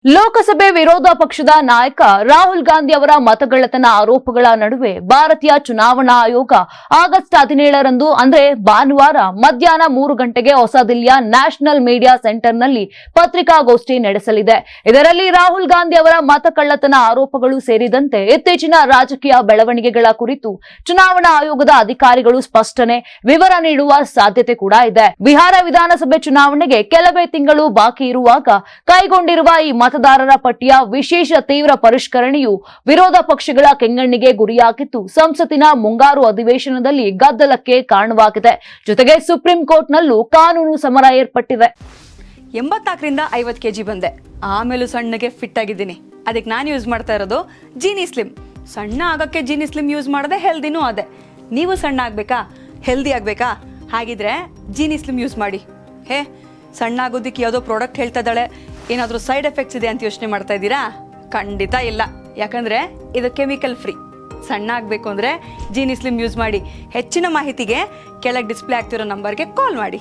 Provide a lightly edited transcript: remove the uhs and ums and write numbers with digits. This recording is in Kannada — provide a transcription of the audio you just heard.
ಲೋಕಸಭೆ ವಿರೋಧ ಪಕ್ಷದ ನಾಯಕ ರಾಹುಲ್ ಗಾಂಧಿ ಅವರ ಮತಗಳ್ಳತನ ಆರೋಪಗಳ ನಡುವೆ ಭಾರತೀಯ ಚುನಾವಣಾ ಆಯೋಗ ಆಗಸ್ಟ್ 17ರಂದು ಅಂದ್ರೆ ಭಾನುವಾರ ಮಧ್ಯಾಹ್ನ 3 ಗಂಟೆಗೆ ಹೊಸದಿಲ್ಲಿಯ ನ್ಯಾಷನಲ್ ಮೀಡಿಯಾ ಸೆಂಟರ್ನಲ್ಲಿ ಪತ್ರಿಕಾಗೋಷ್ಠಿ ನಡೆಸಲಿದೆ. ಇದರಲ್ಲಿ ರಾಹುಲ್ ಗಾಂಧಿ ಅವರ ಮತಕಳ್ಳತನ ಆರೋಪಗಳು ಸೇರಿದಂತೆ ಇತ್ತೀಚಿನ ರಾಜಕೀಯ ಬೆಳವಣಿಗೆಗಳ ಕುರಿತು ಚುನಾವಣಾ ಆಯೋಗದ ಅಧಿಕಾರಿಗಳು ಸ್ಪಷ್ಟನೆ, ವಿವರ ನೀಡುವ ಸಾಧ್ಯತೆ ಕೂಡ ಇದೆ. ಬಿಹಾರ ವಿಧಾನಸಭೆ ಚುನಾವಣೆಗೆ ಕೆಲವೇ ತಿಂಗಳು ಬಾಕಿ ಇರುವಾಗ ಕೈಗೊಂಡಿರುವ ಈ ಮತದಾರರ ಪಟ್ಟಿಯ ವಿಶೇಷ ತೀವ್ರ ಪರಿಷ್ಕರಣೆಯು ವಿರೋಧ ಪಕ್ಷಗಳ ಕೆಂಗಣ್ಣಿಗೆ ಗುರಿಯಾಗಿದ್ದು ಸಂಸತ್ತಿನ ಮುಂಗಾರು ಅಧಿವೇಶನದಲ್ಲಿ ಗದ್ದಲಕ್ಕೆ ಕಾರಣವಾಗಿದೆ. ಜೊತೆಗೆ ಸುಪ್ರೀಂ ಕೋರ್ಟ್ನಲ್ಲೂ ಕಾನೂನು ಸಮರ ಏರ್ಪಟ್ಟಿದೆ. 84ರಿಂದ 50 kg ಬಂದೆ, ಆಮೇಲೂ ಸಣ್ಣಗೆ ಫಿಟ್ ಆಗಿದ್ದೀನಿ. ಅದಕ್ಕೆ ನಾನು ಯೂಸ್ ಮಾಡ್ತಾ ಇರೋದು ಜೀನಿ ಸ್ಲಿಮ್. ಸಣ್ಣ ಆಗಕ್ಕೆ ಜೀನಿ ಸ್ಲಿಮ್ ಯೂಸ್ ಮಾಡದೆ ಹೆಲ್ದಿನೂ ಅದೇ. ನೀವು ಸಣ್ಣ ಆಗ್ಬೇಕಾ, ಹೆಲ್ದಿ ಆಗ್ಬೇಕಾ? ಹಾಗಿದ್ರೆ ಜೀನಿ ಸ್ಲಿಮ್ ಯೂಸ್ ಮಾಡಿ. ಸಣ್ಣ ಆಗೋದಕ್ಕೆ ಯಾವುದೋ ಪ್ರಾಡಕ್ಟ್ ಹೇಳ್ತಾ ಇದ್ದಾಳೆ, ಏನಾದರೂ ಸೈಡ್ ಎಫೆಕ್ಟ್ಸ್ ಇದೆ ಅಂತ ಯೋಚನೆ ಮಾಡ್ತಾ ಇದ್ದೀರಾ? ಖಂಡಿತ ಇಲ್ಲ, ಯಾಕಂದ್ರೆ ಇದು ಕೆಮಿಕಲ್ ಫ್ರೀ. ಸಣ್ಣ ಆಗಬೇಕು ಅಂದರೆ ಜೀನಿ ಸ್ಲಿಮ್ ಯೂಸ್ ಮಾಡಿ. ಹೆಚ್ಚಿನ ಮಾಹಿತಿಗೆ ಕೆಳಗೆ ಡಿಸ್ಪ್ಲೇ ಆಗ್ತಿರೋ ನಂಬರ್ಗೆ ಕಾಲ್ ಮಾಡಿ.